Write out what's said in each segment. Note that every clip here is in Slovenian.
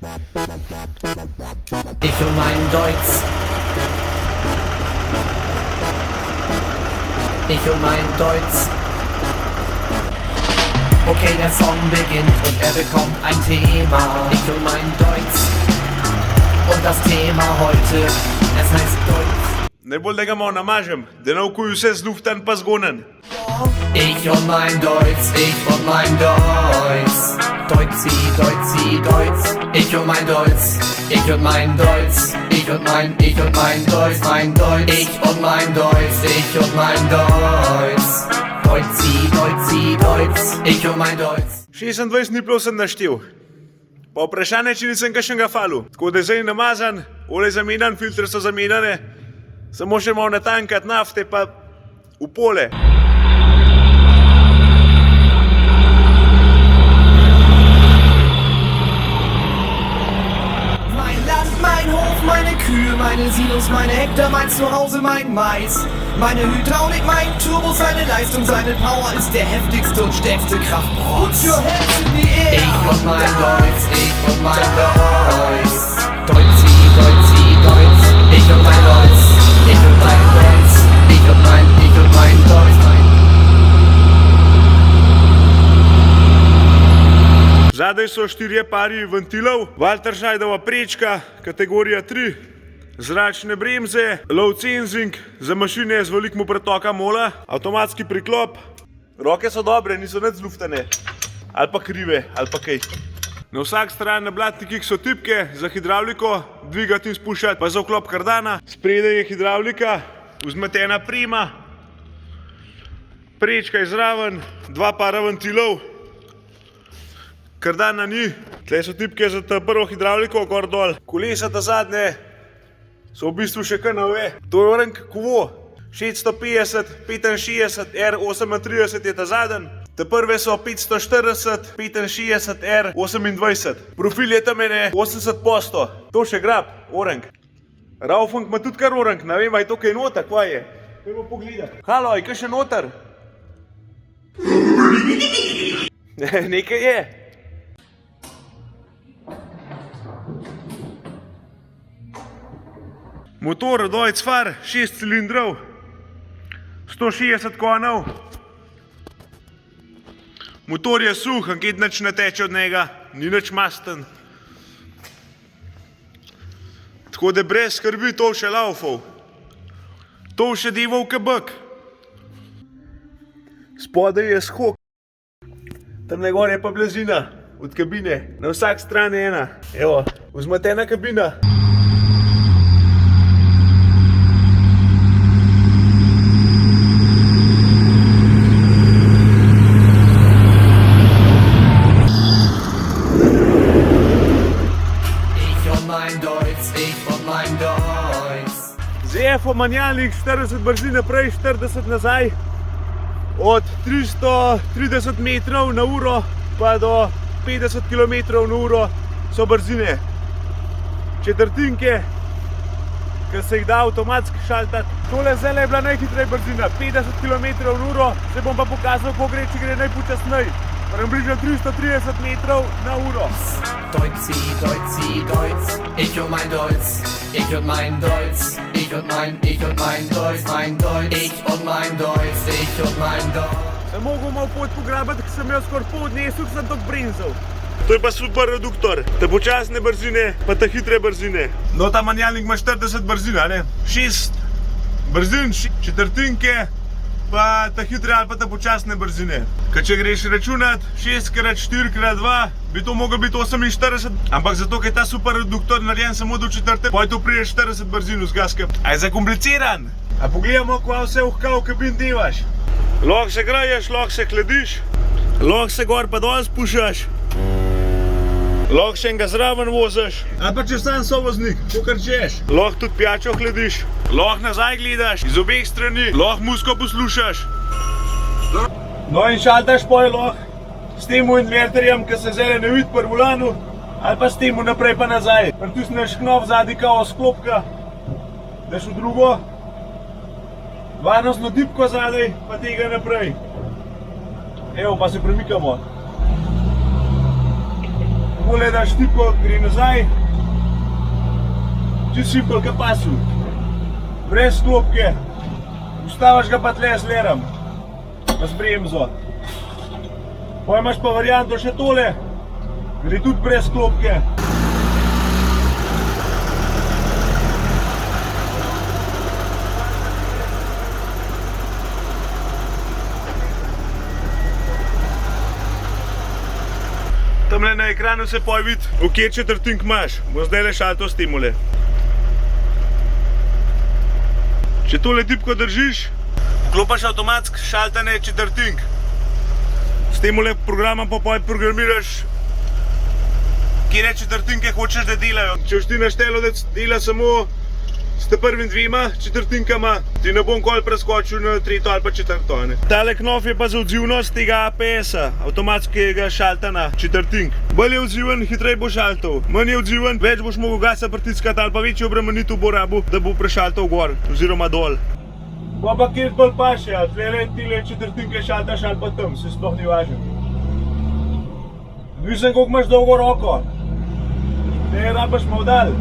Ich und mein Deutsch. Ich und mein Deutsch. Okay, der Song beginnt und er bekommt ein Thema. Ich und mein Deutsch. Und das Thema heute, es heißt Deutsch. Najbolj da ga malo namažem, da na okuju vse zluftan pa zgonen. Ich und mein Deutsch, ich und mein Deutsch. Deutschi, Deutschi, Deutsch. Ich und mein Deutsch, ich und mein Deutsch. Ich und mein Deutsch, mein Deutsch. Ich und mein Deutsch, ich und mein Deutsch. Deutschi, Deutschi, Deutsch. Ich und mein Deutsch. 26 dni plus sem naštel. Pa vprašanje, če nisem kakšnega falil. Tako da je zdaj namazan, olej zamenjan, filtre so zamenjane. Samo še malo natankati nafte pa v pole. Mein Land, mein Hof, meine Kühe, meine Silos, meine Hektar, mein Zuhause, mein Mais. Meine Hydraulik, mein Turbo, seine Leistung, seine Power ist der heftigste und stärkste Kraftbruch. Put your hands in the air. Ich und mein Deutsch, ich und mein Deutsch. Deutschi, Deutschi, Deutsch. Ich und mein Deutsch, ich und mein Deutsch. Ich und mein Deutsch. Zadaj so 4 pari ventilov, Walter-Scheidova prečka, kategorija 3, zračne bremze, low cenzing, za mašine z velikim pretokom mola, avtomatski priklop. Roke so dobre, niso nič zluftane, ali pa krive, ali pa kaj. Na vsak stran na blatnikih so tipke za hidravliko, dvigati in spuščati, pa za vklop kardana. Spredaj je hidravlika, vzmetena prima, prečka je zraven, 2 para ventilov. Kardana ni, tle so tipke za ta prvo hidravliko, gor dol. Kolesa ta zadnje so v bistvu še kar nove. To je orenk kovo, 650, 65, R38 je ta zadnj. Te prve so 540, 65, R28. Profil je tam ene 80%. To še grab, orenk. Raufunk ima tudi kar orenk, ne vem, a je to kaj noter, kva je? Pojmo pogledati. Halo, je kaj še noter? Nekaj je. Motor Deutz Fahr, 6 cilindrov, 160 konjev. Motor je suh, ankit nič ne teče od njega, ni nič masten. Tako da brez skrbi to še laufal. To še dival kabak. Spodaj je skok. Tamle gor je pa blazina od kabine. Na vsak strani ena. Evo, vzmetena kabina. ZF menjalnik 40 brzin naprej, 40 nazaj. Od 330 metrov na uro pa do 50 km na uro so brzine. Četrtinke, ki se jih da avtomatski šaltati. Tole zdaj je bila najhitrej brzina, 50 km na uro. Se bom pa pokazal, ko gre, če gre najpočasnej. Približno 330 metrov na uro. Deutschi, Deutschi, Deutsch. Ich und mein Deutsch. Ich und mein Deutsch. Ich und mein Deutsch, mein Deutsch. Ich und mein Deutsch. Ich und mein Deutsch. Sem mogel malo pot pograbati, ker sem jo skoraj pol odnesel, ker sem tok bremzal. To je pa super reduktor. Te počasne brzine, pa te hitre brzine. No, ta menjalnik ima 40 brzin, a ne? 6 brzin, četrtinke, pa te hitre ali pa te počasne brzine. Ker če greš računat 6x4x2, bi to mogel biti 48, ampak zato, ker je ta super reduktor narejen samo do četrte, pa je to prije 40 brzin v zgaske. A je zakompliciran? A pogledamo, kva vse v kabin devaš. Lahko se greješ, lahko se hladiš, lahko se gor pa dol spuščaš, lahko še enega zraven voziš, ali pa če sam sovoznik, kakor češ. Lahko tudi pijačo hladiš, lahko nazaj gledaš, iz obeh strani, lahko muziko poslušaš. No in šaltaš poj lahko s tem inverterjem, ki se zdaj ne vidi pri volanu, ali pa s tem naprej pa nazaj. Pritisneš knop zadnji kao sklopka, daš v drugo, varnostno tipko zadaj, pa tega naprej. Evo, pa se premikamo. Takole daš tipko, gre nazaj. Čisto simpel, kot pasu. Brez klopke. Ustavaš ga pa tle z lerom. Pa s bremzo. Potem imaš pa varianto še tole. Gre tudi brez klopke. Tamle na ekranu se poje vidi, v kje četrtink imaš. Bo zdajle šalto s temule. Če tole tipko držiš, vklopaš avtomatsk šaltanje četrtink. S temule programom pa poje programiraš, kje četrtinke hočeš, da delajo. Če boš ti naštelo, da dela samo s te prvim dvema četrtinkama, ti ne bom kol preskočil na tretjo ali pa četrto. Tale knof je pa za odzivnost tega APS-a, avtomatskega šaltana četrtink. Bolj je odziven, hitrej bo šaltal. Manj je odziven, več boš mogel gasa pritiskati ali pa večjo obremenitev bo rabil, da bo prešaltal gor oziroma dol. Pa pa kjer bolj paše, ali tlele tile četrtinke šaltaš ali pa tam, se sploh ni važno. Odvisen, koliko imaš dolgo roko. Ne rabaš malo dal.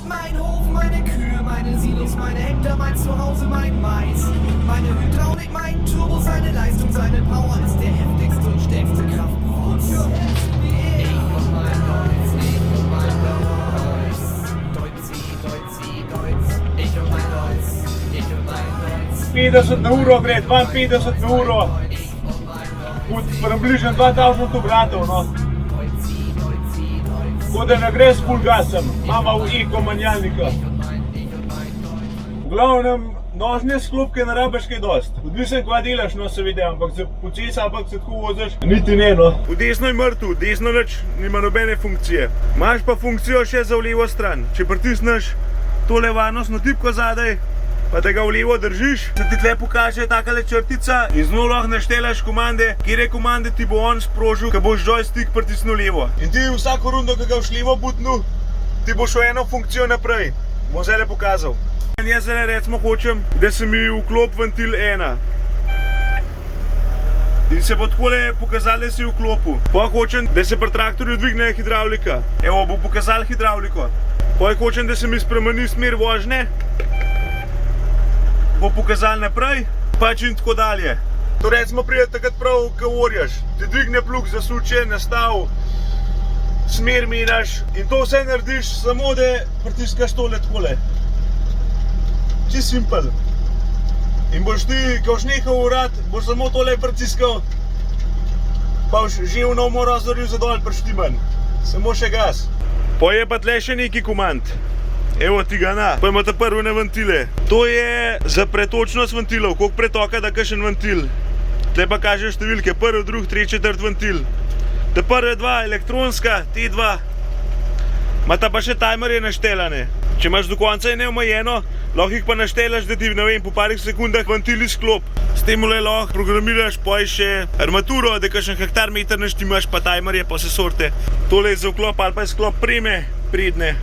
Mein Hof, meine Kühe, meine Silos, meine Hektar, mein Zuhause, mein Mais. Meine Hydraulik, mein Turbo, seine Leistung, seine Power ist der heftigste und stärkste Kraftprotz. Ich und mein Deutsch, ich und mein Deutsch. Deutschi, Deutschi, Deutsch. Ich und mein Deutsch, ich und mein Deutsch. 50 na uro gre, 52 na uro. Približno 2000 obratov, no. Tako da ne gre s full gasom, imamo v eko menjalnika. V glavnem, nožne sklopke ne rabiš kaj dost. Odvisen kva delaš, no seveda, ampak se počesa, ampak se tako voziš, niti ne, no. V desno je mrtev, desno nič nima nobene funkcije. Imaš pa funkcijo še za v levo stran. Če pritisneš tole varnostno tipko zadaj, pa te ga v levo držiš, se ti tle pokaže takale črtica in z njo lahko naštelaš komande, kjere komande ti bo on sprožil, ko boš joystick pritisnil levo. In ti vsako rundo, ko ga boš levo butnil, ti boš v eno funkcijo naprej. Bom zdaj pokazal. Jaz zdaj recimo hočem, da se mi vklop ventil 1. In se bo takole pokazal, da si vklopil. Pa hočem, da se pri traktorju dvigne hidravlika. Evo, bo pokazal hidravliko. Pa hočem, da se mi spremeni smer vožnje. Bo pokazal naprej, pač in tako dalje. To recimo pride takrat prav, ko orjaš. Ti dvigne plug, zasuče, nastav, smer menjaš in to vse narediš samo, da pritiskaš tole takole. Čisto simpel. In boš ti, ko boš nehal urad, boš samo tole pritiskal, pa boš že v nov razoril za dol prištiman. Samo še gas. Pa je pa tle še neki komand. Evo ti ga na. Pa imate prve ventile. To je za pretočnost ventilov, koliko pretoka da kakšen ventil. Tle pa kaže številke, prvi, drugi, tretji, četrti ventil. Te prve dva elektronska, te dva. Imata pa še timerje naštelane. Če imaš do konca neomejeno, lahko jih pa naštelaš, da ti, ne vem, po parih sekundah ventil izklop. S temule lahko programiraš, poj še armaturo, da kakšen hektarmeter naštimaš, pa timerje, pa vse sorte. Tole je za vklop ali pa izklop preme predne.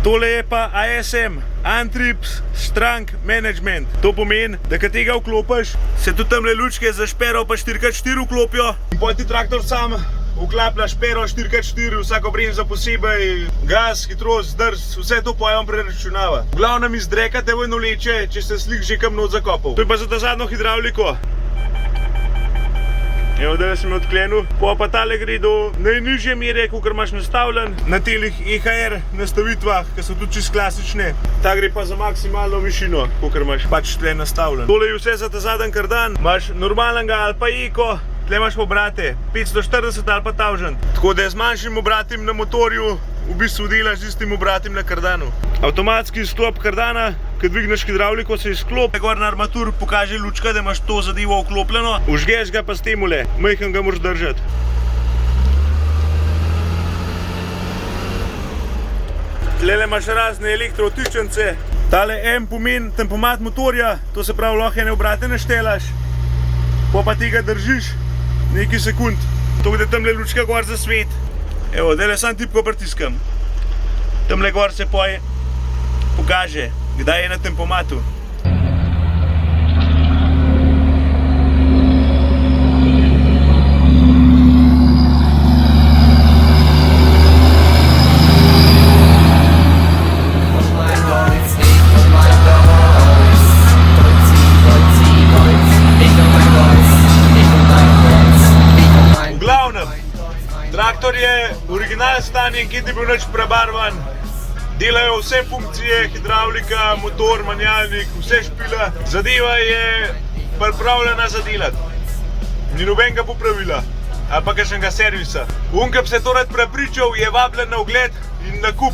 Tole je pa ASM, Antrips Strang Management. To pomeni, da kad tega vklopiš, se tudi tamle lučke za špero pa 4x4 vklopijo. In potem ti traktor sam vklaplja špero 4x4, vsako bremzo posebej, gas, hitrost, zdrs, vse to pojem preračunava. V glavnem izdrekate v eno leče, če ste slik že kam not zakopal. To je pa za ta zadnjo hidravliko. Evo, da sem jo odklenil. Pa tale gre do najnižje mere, kakor imaš nastavljen na telih EHR nastavitvah, ki so tudi čisto klasične. Ta gre pa za maksimalno višino, kakor imaš pač tle nastavljen. Tole je vse za ta zadnji kardan. Imaš normalnega ali pa eko, tle imaš pa obrate 540 ali pa 1000. Tako da z manjšim obratim na motorju v bistvu delaš z istim obratim na kardanu. Avtomatski izklop kardana, ko dvigneš hidravliko, se izklop. Gor na armatur pokaže lučka, da imaš to zadevo vklopljeno. Vžgeš ga pa s temule, majhen ga moraš držati. Tlele imaš razne elektrotiščence. Tale M pomeni tempomat motorja, to se pravi, lahko ene obrate naštelaš. Pa tega držiš nekaj sekund. To, da tamle lučka gor zasvet. Evo, zdaj sam tipko pritiskam. Tamle gor se pokaže Kdaj je na tempomatu? V glavnem, traktor je original stanje, ki ni bil nič prebarvan. Delajo vse funkcije, hidravlika, motor, menjalnik, vse špila. Zadeva je pripravljena za delati. Ni nobenega popravila ali pa kakšnega servisa. On, ki bi se to rad prepričal, je vabljen na ogled in nakup.